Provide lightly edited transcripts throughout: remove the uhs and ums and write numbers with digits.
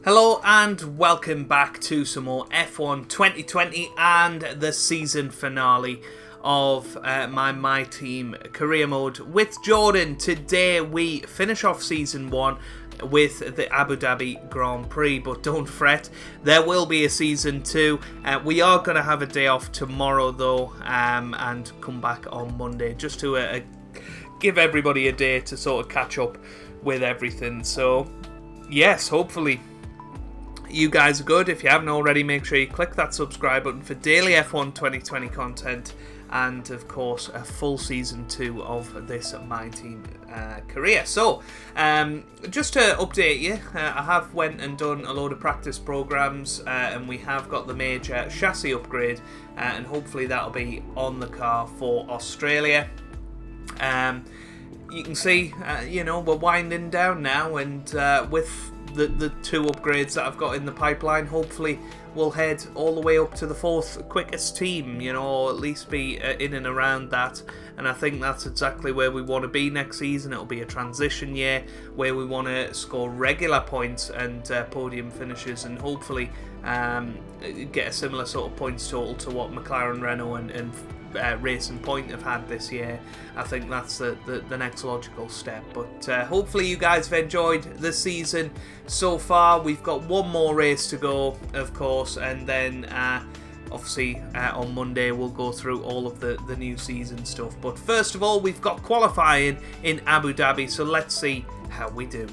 Hello and welcome back to some more F1 2020 and the season finale of my team career mode with Jordan. Today we finish off season 1 with the Abu Dhabi Grand Prix, but don't fret, there will be a season 2. We are going to have a day off tomorrow though, and come back on Monday just to give everybody a day to sort of catch up with everything. So yes, hopefully you guys are good. If you haven't already, make sure you click that subscribe button for daily F1 2020 content and of course a full season 2 of this My Team career. So just to update you, I have went and done a load of practice programs and we have got the major chassis upgrade and hopefully that'll be on the car for Australia. You can see we're winding down now, and with the 2 upgrades that I've got in the pipeline, hopefully we'll head all the way up to the 4th quickest team, or at least be in and around that. And I think that's exactly where we want to be next season. It'll be a transition year where we want to score regular points and podium finishes, and hopefully get a similar sort of points total to what McLaren, Renault and Racing Point have had this year. I think that's the next logical step. But hopefully you guys have enjoyed the season so far. We've got one more race to go, of course, and then obviously on Monday we'll go through all of the new season stuff. But first of all, we've got qualifying in Abu Dhabi, so let's see how we do.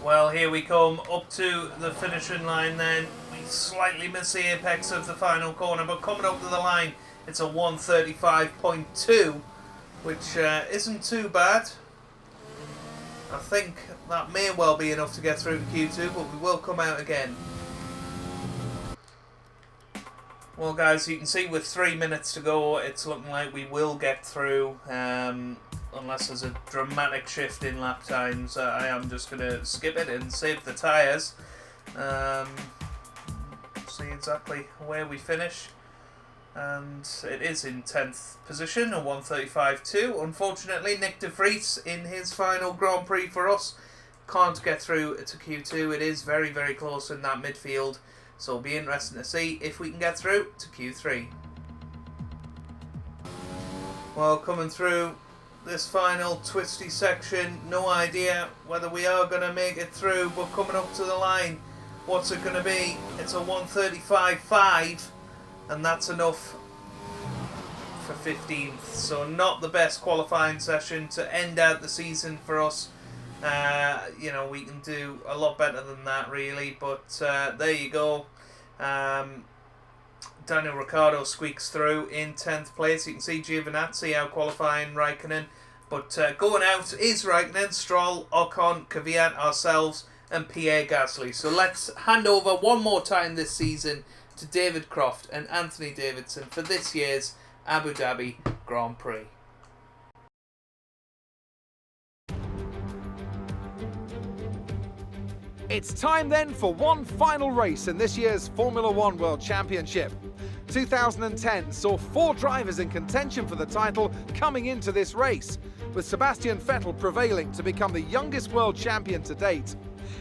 Well, here we come up to the finishing line then. We slightly miss the apex of the final corner, but coming up to the line, it's a 1:35.2, which isn't too bad. I think that may well be enough to get through to Q2, but we will come out again. Well guys, you can see with 3 minutes to go, it's looking like we will get through. Unless there's a dramatic shift in lap times, I am just going to skip it and save the tyres. See exactly where we finish. And it is in 10th position, a 1:35.2. Unfortunately, Nick de Vries in his final Grand Prix for us can't get through to Q2. It is very, very close in that midfield. So it'll be interesting to see if we can get through to Q3. Well, coming through this final twisty section, no idea whether we are going to make it through, but coming up to the line, what's it going to be? It's a 1:35.5, and that's enough for 15th. So not the best qualifying session to end out the season for us. We can do a lot better than that really, but there you go. Daniel Ricciardo squeaks through in 10th place. You can see Giovinazzi out qualifying Raikkonen. But going out is Raikkonen, Stroll, Ocon, Kvyat, ourselves and Pierre Gasly. So let's hand over one more time this season to David Croft and Anthony Davidson for this year's Abu Dhabi Grand Prix. It's time then for one final race in this year's Formula One World Championship. 2010 saw 4 drivers in contention for the title coming into this race, with Sebastian Vettel prevailing to become the youngest world champion to date.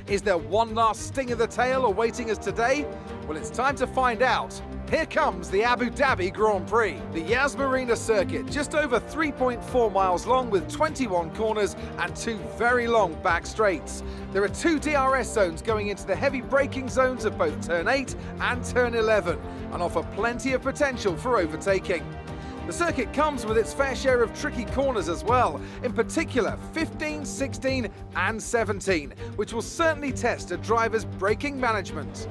Is there one last sting of the tail awaiting us today? Well, it's time to find out. Here comes the Abu Dhabi Grand Prix. The Yas Marina circuit, just over 3.4 miles long with 21 corners and 2 very long back straights. There are 2 DRS zones going into the heavy braking zones of both Turn 8 and Turn 11 and offer plenty of potential for overtaking. The circuit comes with its fair share of tricky corners as well, in particular 15, 16 and 17, which will certainly test a driver's braking management.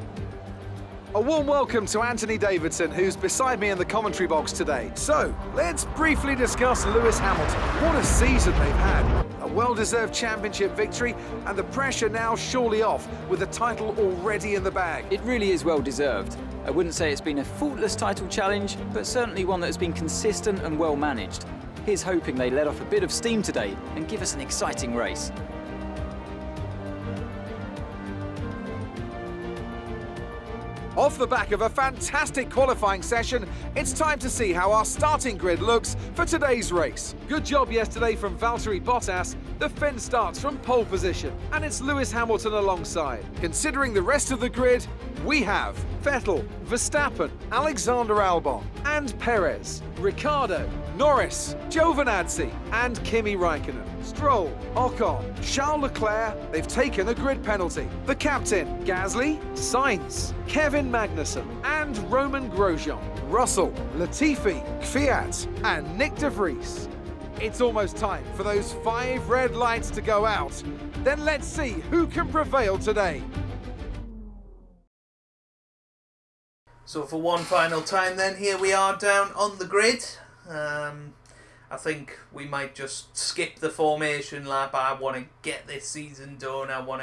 A warm welcome to Anthony Davidson, who's beside me in the commentary box today. So, let's briefly discuss Lewis Hamilton. What a season they've had. A well-deserved championship victory, and the pressure now surely off, with the title already in the bag. It really is well-deserved. I wouldn't say it's been a faultless title challenge, but certainly one that has been consistent and well managed. Here's hoping they let off a bit of steam today and give us an exciting race. Off the back of a fantastic qualifying session, it's time to see how our starting grid looks for today's race. Good job yesterday from Valtteri Bottas. The Finn starts from pole position, and it's Lewis Hamilton alongside. Considering the rest of the grid, we have Vettel, Verstappen, Alexander Albon, and Perez, Ricciardo, Norris, Giovinazzi, and Kimi Raikkonen. Stroll, Ocon, Charles Leclerc, they've taken a grid penalty. The captain, Gasly, Sainz, Kevin Magnussen, and Roman Grosjean. Russell, Latifi, Kvyat, and Nick de Vries. It's almost time for those 5 red lights to go out. Then let's see who can prevail today. So for one final time then, here we are down on the grid. I think we might just skip the formation lap. I want to get this season done. I want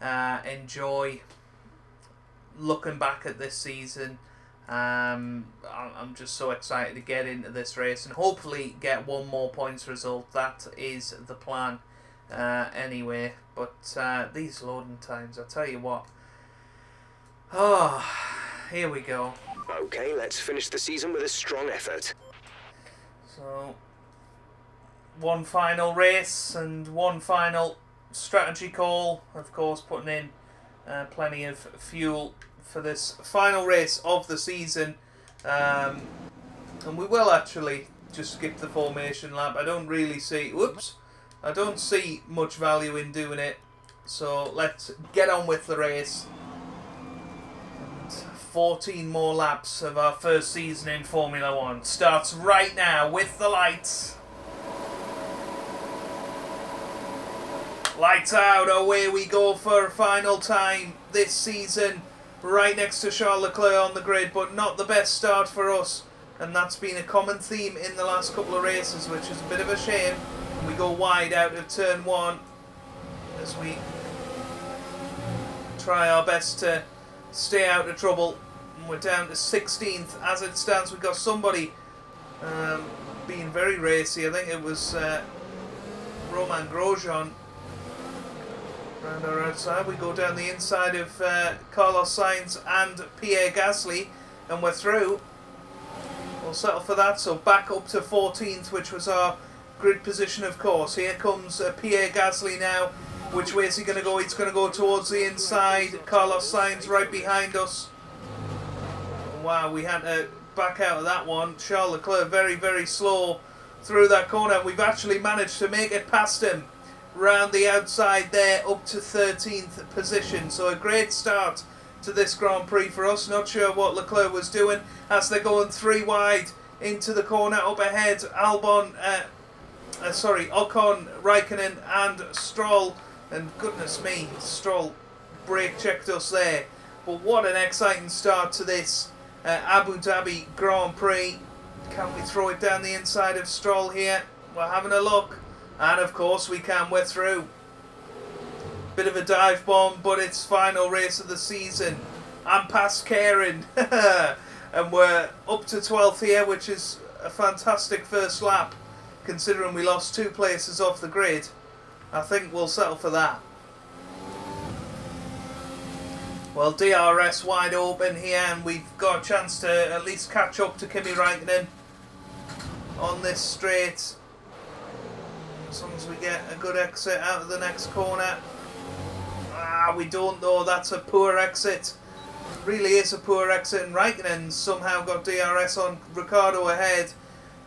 to enjoy looking back at this season. I'm just so excited to get into this race and hopefully get one more points result. That is the plan anyway. But these loading times, I tell you what. Oh, here we go. Okay, let's finish the season with a strong effort. So, one final race and one final strategy call. Of course, putting in plenty of fuel for this final race of the season. And we will actually just skip the formation lap. I don't really see... Whoops! I don't see much value in doing it. So, let's get on with the race. 14 more laps of our first season in Formula 1 starts right now with the lights. Lights out, away we go for a final time this season. Right next to Charles Leclerc on the grid, but not the best start for us. And that's been a common theme in the last couple of races, which is a bit of a shame. We go wide out of turn 1 as we try our best to stay out of trouble. We're down to 16th as it stands. We've got somebody being very racy. I think it was Roman Grosjean around our outside. We go down the inside of Carlos Sainz and Pierre Gasly, and we're through. We'll settle for that. So back up to 14th, which was our grid position, of course. Here comes Pierre Gasly now. Which way is he going to go? He's going to go towards the inside. Carlos Sainz right behind us. Wow, we had to back out of that one. Charles Leclerc very, very slow through that corner. We've actually managed to make it past him round the outside there up to 13th position. So a great start to this Grand Prix for us. Not sure what Leclerc was doing as they're going 3 wide into the corner up ahead. Ocon, Raikkonen and Stroll. And goodness me, Stroll brake checked us there. But what an exciting start to this Abu Dhabi Grand Prix. Can we throw it down the inside of Stroll here? We're having a look. And of course we can, we're through. Bit of a dive bomb, but it's final race of the season. I'm past Karen. And we're up to 12th here, which is a fantastic first lap, considering we lost 2 places off the grid. I think we'll settle for that. Well, DRS wide open here, and we've got a chance to at least catch up to Kimi Raikkonen on this straight. As long as we get a good exit out of the next corner. We don't though, that's a poor exit. It really is a poor exit, and Raikkonen somehow got DRS on Ricciardo ahead.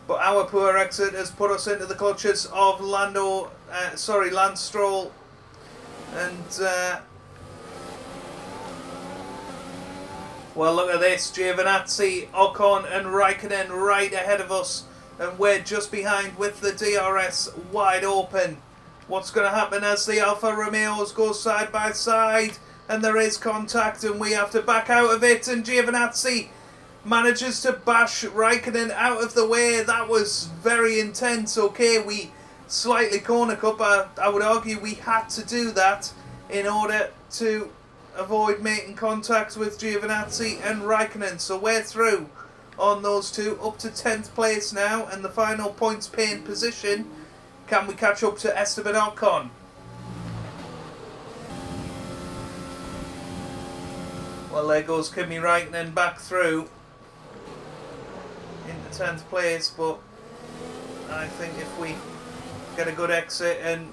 But our poor exit has put us into the clutches of Lance Stroll. And, well, look at this. Giovinazzi, Ocon and Raikkonen right ahead of us. And we're just behind with the DRS wide open. What's going to happen as the Alfa Romeos go side by side? And there is contact and we have to back out of it. And Giovinazzi manages to bash Raikkonen out of the way. That was very intense. Okay, we slightly corner cut, but I would argue we had to do that in order to avoid making contact with Giovinazzi and Raikkonen. So we're through on those two, up to 10th place now, and the final points paying position. Can we catch up to Esteban Ocon? Well, there goes Kimi Raikkonen back through into 10th place, but I think if we get a good exit and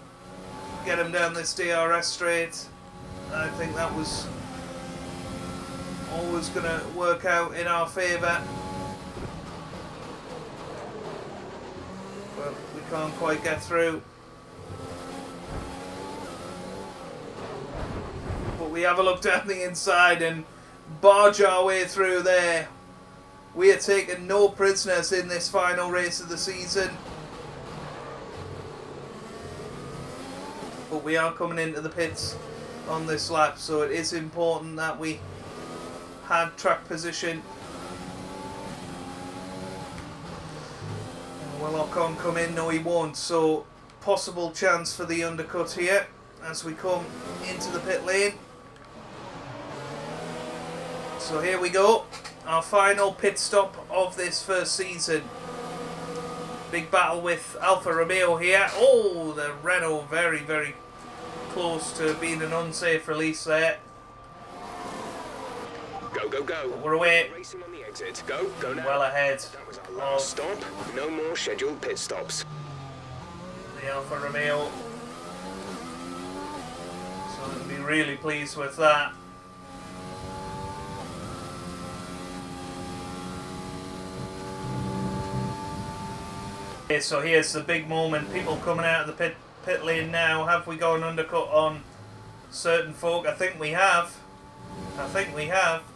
get him down this DRS straight, I think that was always going to work out in our favour. But we can't quite get through. But we have a look down the inside and barge our way through there. We are taking no prisoners in this final race of the season. But we are coming into the pits on this lap, so it is important that we had track position. Will Ocon come in? No, he won't. So possible chance for the undercut here as we come into the pit lane. So here we go, our final pit stop of this first season. Big battle with Alfa Romeo here. Oh, the Renault very, very close to being an unsafe release there. Go, go, go. But we're away. Racing on the exit. Go, go now. Well ahead That was our last of stop. No more scheduled pit stops. the Alfa Romeo. So we'll be really pleased with that. Okay, so here's the big moment. People coming out of the pit lane now. Have we got an undercut on certain folk? I think we have.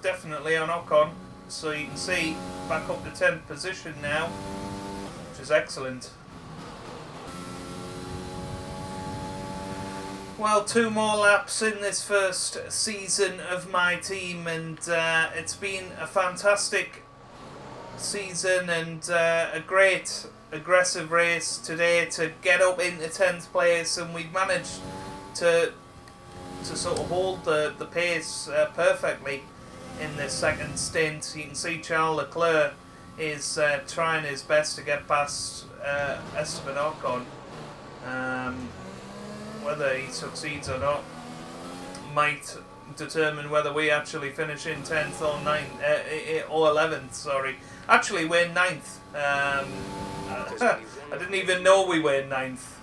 Definitely on Ocon. So you can see back up to 10th position now, which is excellent. Well, 2 more laps in this first season of my team, and it's been a fantastic season and a great aggressive race today to get up into 10th place, and we've managed to sort of hold the pace perfectly in this second stint. You can see Charles Leclerc is trying his best to get past Esteban Ocon. Whether he succeeds or not might determine whether we actually finish in 10th or 9th, or 11th, sorry. Actually, we're 9th. I didn't even know we were 9th.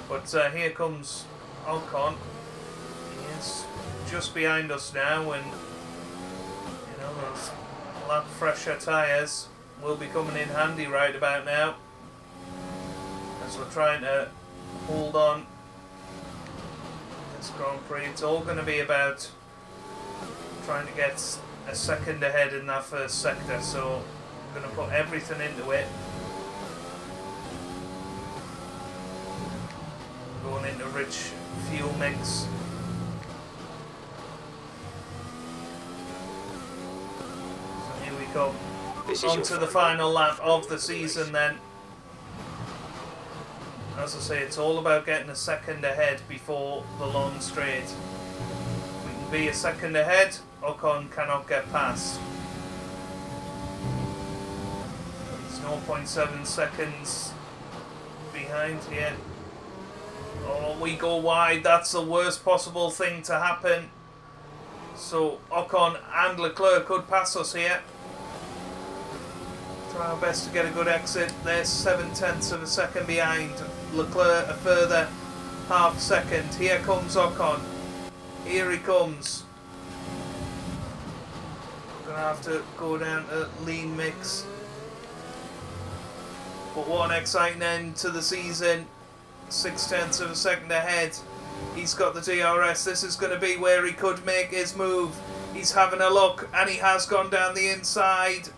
But here comes Ocon. He is just behind us now, and you know, those lap fresher tyres will be coming in handy right about now, as we're trying to hold on this Grand Prix. It's all going to be about trying to get a second ahead in that first sector, so I'm going to put everything into it. Going into rich fuel mix. So here we go. On to the final lap of the season then. As I say, it's all about getting a second ahead before the long straight. If we can be a second ahead, Ocon cannot get past. He's 0.7 seconds behind here. Oh, we go wide. That's the worst possible thing to happen. So Ocon and Leclerc could pass us here. Try our best to get a good exit. They're 7/10 of a second behind. Leclerc a further half second. Here comes Ocon. Here he comes. We're going to have to go down to lean mix. But what an exciting end to the season. 6/10 of a second ahead. He's got the DRS. This is going to be where he could make his move. He's having a look, and he has gone down the inside.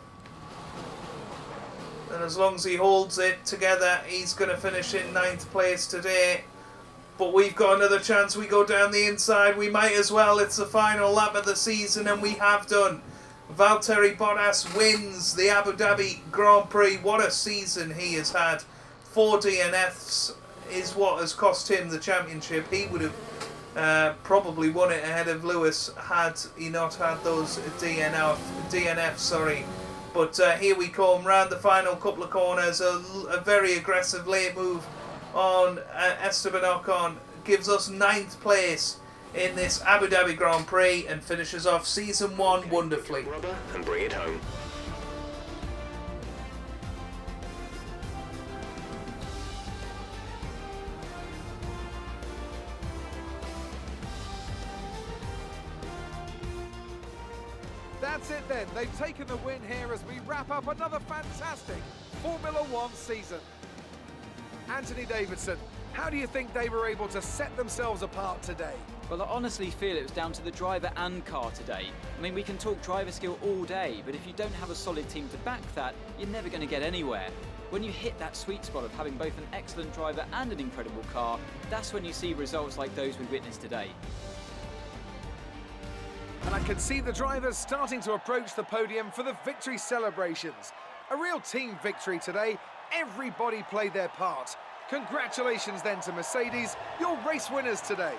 And as long as he holds it together, he's going to finish in 9th place today. But we've got another chance. We go down the inside. We might as well. It's the final lap of the season, and we have done. Valtteri Bottas wins the Abu Dhabi Grand Prix. What a season he has had. 4 DNFs is what has cost him the championship. He would have probably won it ahead of Lewis had he not had those DNF. But here we come round the final couple of corners. A very aggressive late move on Esteban Ocon gives us 9th place in this Abu Dhabi Grand Prix and finishes off Season 1 wonderfully. Rubber and bring it home. That's it then. They've taken the win here as we wrap up another fantastic Formula One season. Anthony Davidson, how do you think they were able to set themselves apart today? Well, I honestly feel it was down to the driver and car today. I mean, we can talk driver skill all day, but if you don't have a solid team to back that, you're never going to get anywhere. When you hit that sweet spot of having both an excellent driver and an incredible car, that's when you see results like those we witnessed today. And I can see the drivers starting to approach the podium for the victory celebrations. A real team victory today. Everybody played their part. Congratulations then to Mercedes, your race winners today.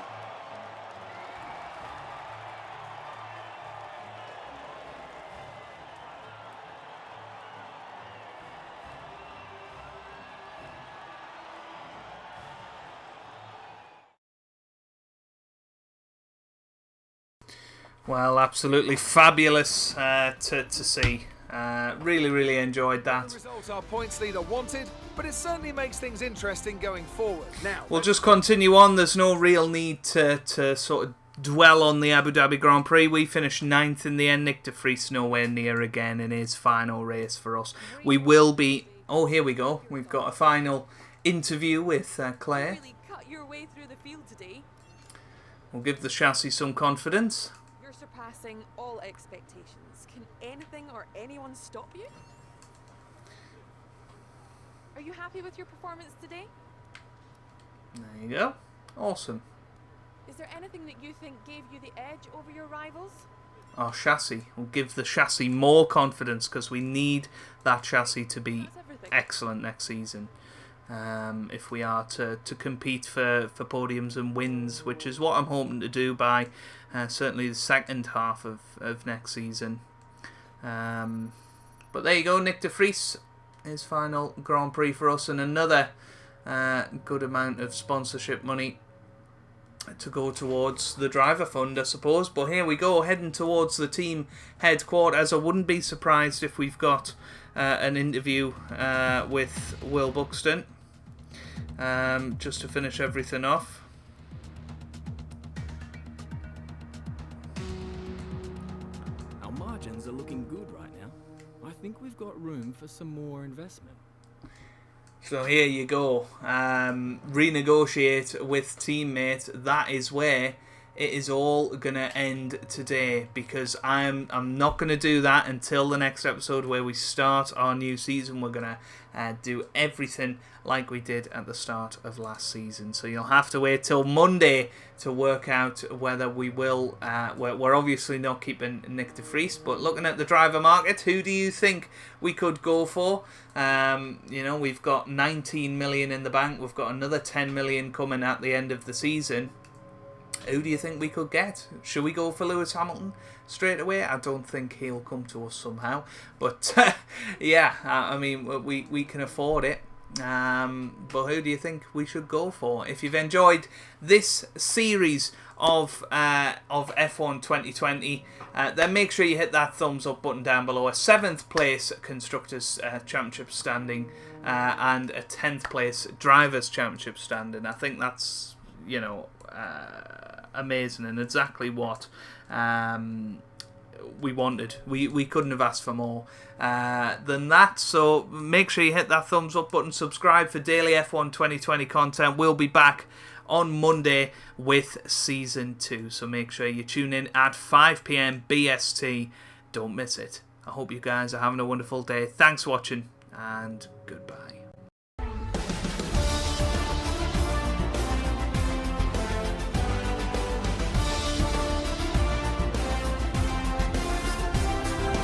Well, absolutely fabulous to see. Really enjoyed that. The result our points leader wanted, but it certainly makes things interesting going forward. Now we'll just continue on. There's no real need to sort of dwell on the Abu Dhabi Grand Prix. We finished 9th in the end. Nick de Vries nowhere near again in his final race for us. We will be... Oh, here we go. We've got a final interview with Claire. You really cut your way through the field today. We'll give the chassis some confidence. You're surpassing all expectations. Can anything or anyone stop you? Are you happy with your performance today? There you go. Awesome. Is there anything that you think gave you the edge over your rivals? Our chassis will give the chassis more confidence because we need that chassis to be That's everything. excellent next season. If we are to compete for podiums and wins, which is what I'm hoping to do by certainly the second half of next season. But there you go, Nick de Vries, his final Grand Prix for us, and another good amount of sponsorship money to go towards the driver fund, I suppose. But here we go, heading towards the team headquarters. I wouldn't be surprised if we've got an interview with Will Buxton, just to finish everything off. Our margins are looking good right now. I think we've got room for some more investment. So here you go. Renegotiate with teammate. That is where it is all gonna end today, because I'm not gonna do that until the next episode where we start our new season. We're gonna do everything like we did at the start of last season. So you'll have to wait till Monday to work out whether we will. We're obviously not keeping Nick de Vries, but looking at the driver market, who do you think we could go for? We've got 19 million in the bank. We've got another 10 million coming at the end of the season. Who do you think we could get? Should we go for Lewis Hamilton straight away? I don't think he'll come to us somehow. But yeah, I mean, we can afford it. But who do you think we should go for? If you've enjoyed this series of F1 2020, then make sure you hit that thumbs up button down below. A 7th place Constructors Championship standing and a 10th place Drivers Championship standing. I think that's, amazing and exactly what we wanted. We couldn't have asked for more than that. So make sure you hit that thumbs up button, subscribe for daily F1 2020 content. We'll be back on Monday with Season 2. So make sure you tune in at 5 PM BST. Don't miss it. I hope you guys are having a wonderful day. Thanks for watching and goodbye.